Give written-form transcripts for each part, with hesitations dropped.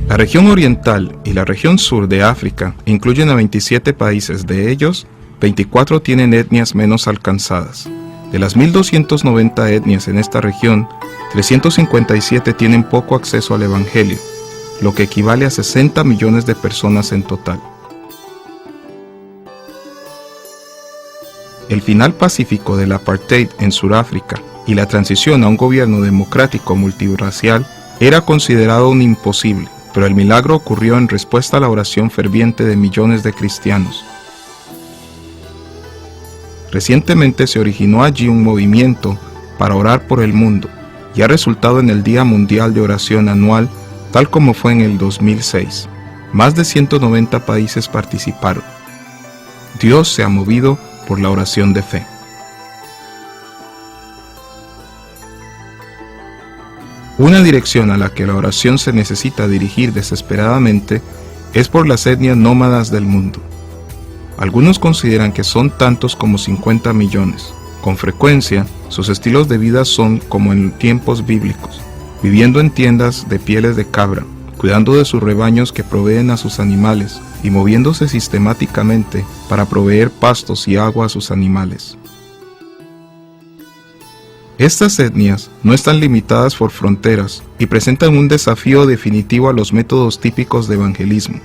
La región oriental y la región sur de África incluyen a 27 países, de ellos, 24 tienen etnias menos alcanzadas. De las 1.290 etnias en esta región, 357 tienen poco acceso al Evangelio, lo que equivale a 60 millones de personas en total. El final pacífico del apartheid en Sudáfrica y la transición a un gobierno democrático multirracial era considerado un imposible, pero el milagro ocurrió en respuesta a la oración ferviente de millones de cristianos. Recientemente se originó allí un movimiento para orar por el mundo y ha resultado en el Día Mundial de Oración anual, tal como fue en el 2006. Más de 190 países participaron. Dios se ha movido por la oración de fe. Una dirección a la que la oración se necesita dirigir desesperadamente es por las etnias nómadas del mundo. Algunos consideran que son tantos como 50 millones. Con frecuencia, sus estilos de vida son como en tiempos bíblicos, viviendo en tiendas de pieles de cabra, cuidando de sus rebaños que proveen a sus animales y moviéndose sistemáticamente para proveer pastos y agua a sus animales. Estas etnias no están limitadas por fronteras y presentan un desafío definitivo a los métodos típicos de evangelismo.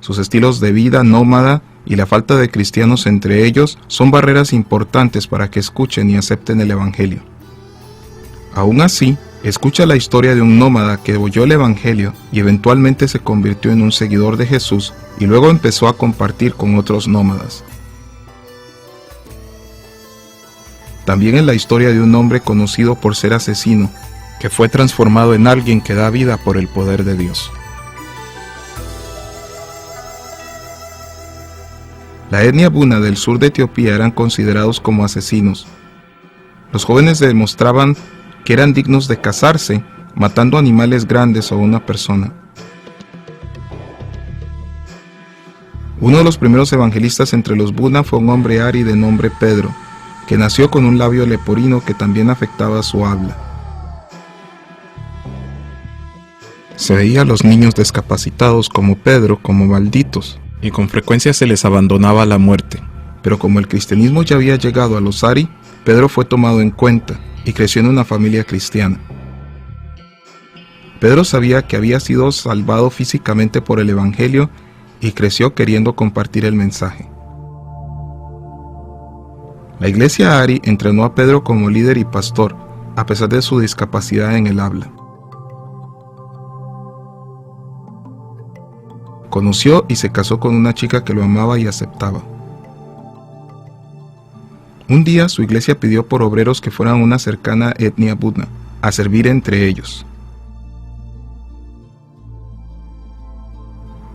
Sus estilos de vida nómada y la falta de cristianos entre ellos son barreras importantes para que escuchen y acepten el Evangelio. Aún así, escucha la historia de un nómada que oyó el Evangelio y eventualmente se convirtió en un seguidor de Jesús y luego empezó a compartir con otros nómadas. También es la historia de un hombre conocido por ser asesino, que fue transformado en alguien que da vida por el poder de Dios. La etnia Buna del sur de Etiopía eran considerados como asesinos. Los jóvenes demostraban que eran dignos de casarse, matando animales grandes o una persona. Uno de los primeros evangelistas entre los Buna fue un hombre ari de nombre Pedro, que nació con un labio leporino que también afectaba su habla. Se veía a los niños discapacitados como Pedro como malditos, y con frecuencia se les abandonaba a la muerte. Pero como el cristianismo ya había llegado a los ari, Pedro fue tomado en cuenta y creció en una familia cristiana. Pedro sabía que había sido salvado físicamente por el Evangelio y creció queriendo compartir el mensaje. La iglesia ari entrenó a Pedro como líder y pastor, a pesar de su discapacidad en el habla. Conoció y se casó con una chica que lo amaba y aceptaba. Un día su iglesia pidió por obreros que fueran una cercana etnia Buna, a servir entre ellos.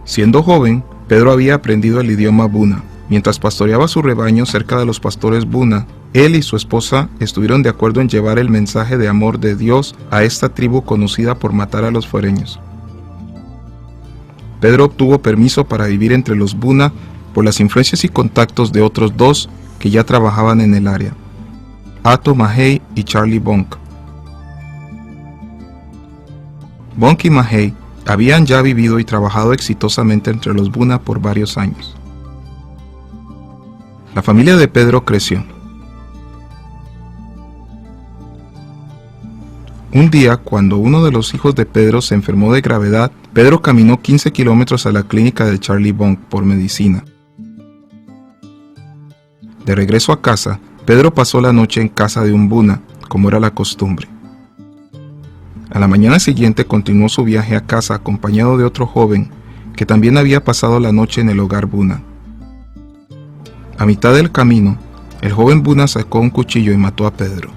Siendo joven, Pedro había aprendido el idioma Buna. Mientras pastoreaba su rebaño cerca de los pastores Buna, él y su esposa estuvieron de acuerdo en llevar el mensaje de amor de Dios a esta tribu conocida por matar a los fuereños. Pedro obtuvo permiso para vivir entre los Buna por las influencias y contactos de otros dos que ya trabajaban en el área, Ato Mahey y Charlie Bonk. Bonk y Mahey habían ya vivido y trabajado exitosamente entre los Buna por varios años. La familia de Pedro creció. Un día, cuando uno de los hijos de Pedro se enfermó de gravedad, Pedro caminó 15 kilómetros a la clínica de Charlie Bonk por medicina. De regreso a casa, Pedro pasó la noche en casa de un Buna, como era la costumbre. A la mañana siguiente continuó su viaje a casa acompañado de otro joven que también había pasado la noche en el hogar Buna. A mitad del camino, el joven Buna sacó un cuchillo y mató a Pedro.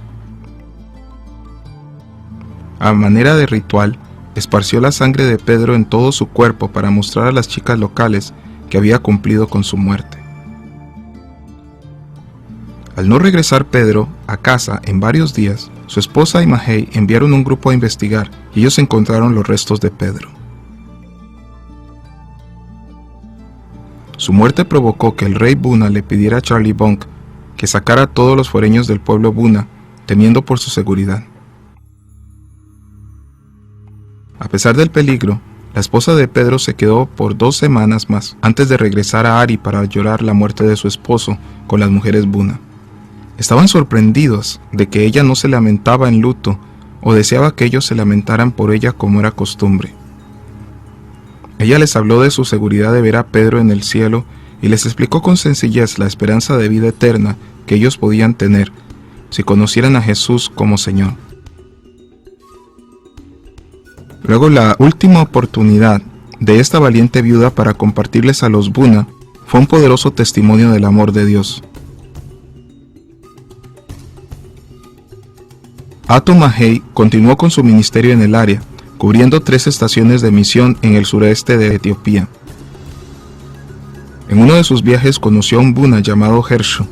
A manera de ritual, esparció la sangre de Pedro en todo su cuerpo para mostrar a las chicas locales que había cumplido con su muerte. Al no regresar Pedro a casa en varios días, su esposa y Mahey enviaron un grupo a investigar y ellos encontraron los restos de Pedro. Su muerte provocó que el rey Buna le pidiera a Charlie Bonk que sacara a todos los fuereños del pueblo Buna temiendo por su seguridad. A pesar del peligro, la esposa de Pedro se quedó por 2 semanas más antes de regresar a Ari para llorar la muerte de su esposo con las mujeres Buna. Estaban sorprendidos de que ella no se lamentaba en luto o deseaba que ellos se lamentaran por ella como era costumbre. Ella les habló de su seguridad de ver a Pedro en el cielo y les explicó con sencillez la esperanza de vida eterna que ellos podían tener si conocieran a Jesús como Señor. Luego, la última oportunidad de esta valiente viuda para compartirles a los Buna fue un poderoso testimonio del amor de Dios. Ato Mahey continuó con su ministerio en el área, cubriendo 3 estaciones de misión en el sureste de Etiopía. En uno de sus viajes conoció a un Buna llamado Hersho,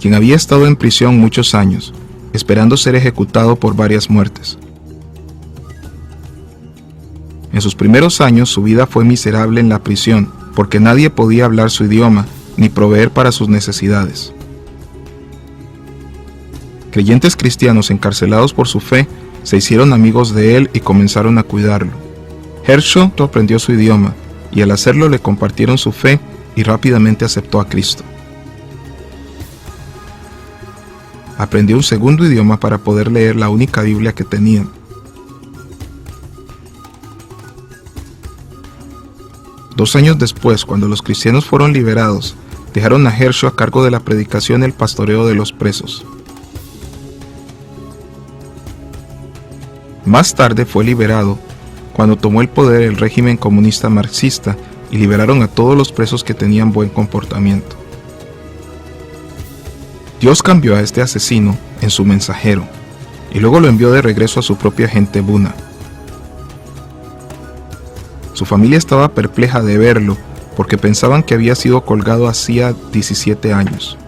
quien había estado en prisión muchos años, esperando ser ejecutado por varias muertes. En sus primeros años su vida fue miserable en la prisión, porque nadie podía hablar su idioma ni proveer para sus necesidades. Creyentes cristianos encarcelados por su fe se hicieron amigos de él y comenzaron a cuidarlo. Hersho aprendió su idioma y al hacerlo le compartieron su fe y rápidamente aceptó a Cristo. Aprendió un segundo idioma para poder leer la única Biblia que tenían. Dos años después, cuando los cristianos fueron liberados, dejaron a Hersho a cargo de la predicación y el pastoreo de los presos. Más tarde fue liberado cuando tomó el poder el régimen comunista marxista y liberaron a todos los presos que tenían buen comportamiento. Dios cambió a este asesino en su mensajero y luego lo envió de regreso a su propia gente Buna. Su familia estaba perpleja de verlo porque pensaban que había sido colgado hacía 17 años.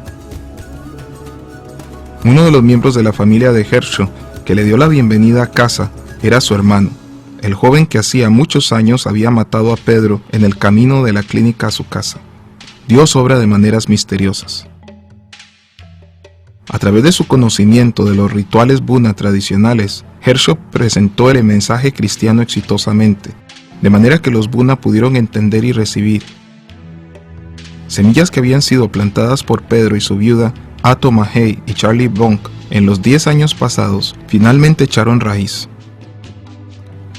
Uno de los miembros de la familia de Hersho que le dio la bienvenida a casa era su hermano, el joven que hacía muchos años había matado a Pedro en el camino de la clínica a su casa. Dios obra de maneras misteriosas. A través de su conocimiento de los rituales Buna tradicionales, Hersho presentó el mensaje cristiano exitosamente, de manera que los Buna pudieron entender y recibir. Semillas que habían sido plantadas por Pedro y su viuda, Ato Mahey y Charlie Bonk, en los 10 años pasados, finalmente echaron raíz.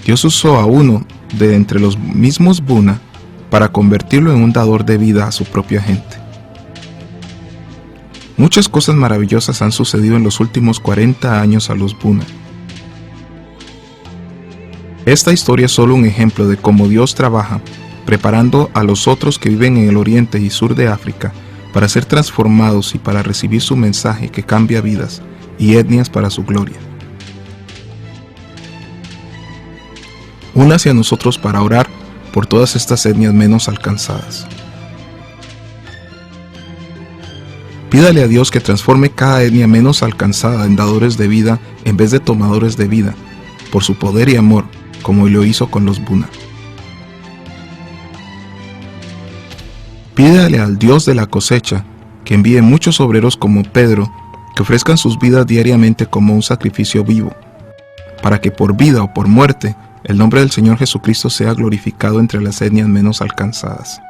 Dios usó a uno de entre los mismos Buna para convertirlo en un dador de vida a su propia gente. Muchas cosas maravillosas han sucedido en los últimos 40 años a los Buna. Esta historia es solo un ejemplo de cómo Dios trabaja, preparando a los otros que viven en el oriente y sur de África para ser transformados y para recibir su mensaje que cambia vidas y etnias para su gloria. Únase a nosotros para orar por todas estas etnias menos alcanzadas. Pídale a Dios que transforme cada etnia menos alcanzada en dadores de vida en vez de tomadores de vida, por su poder y amor, como lo hizo con los Buna. Pídale al Dios de la cosecha que envíe muchos obreros como Pedro, que ofrezcan sus vidas diariamente como un sacrificio vivo, para que por vida o por muerte, el nombre del Señor Jesucristo sea glorificado entre las etnias menos alcanzadas.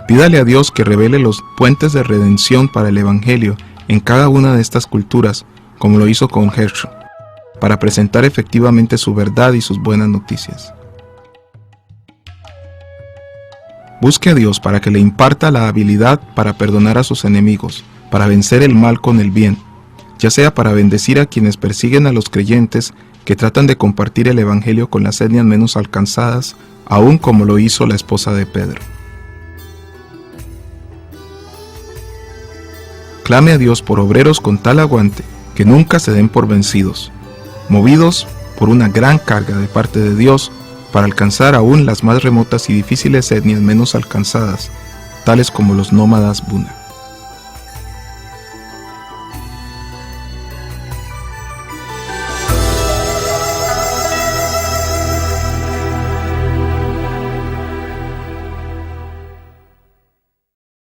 Pídale a Dios que revele los puentes de redención para el Evangelio en cada una de estas culturas, como lo hizo con Hersho, para presentar efectivamente su verdad y sus buenas noticias. Busque a Dios para que le imparta la habilidad para perdonar a sus enemigos, para vencer el mal con el bien, ya sea para bendecir a quienes persiguen a los creyentes que tratan de compartir el Evangelio con las etnias menos alcanzadas, aún como lo hizo la esposa de Pedro. Clame a Dios por obreros con tal aguante que nunca se den por vencidos, movidos por una gran carga de parte de Dios para alcanzar aún las más remotas y difíciles etnias menos alcanzadas, tales como los nómadas Buna.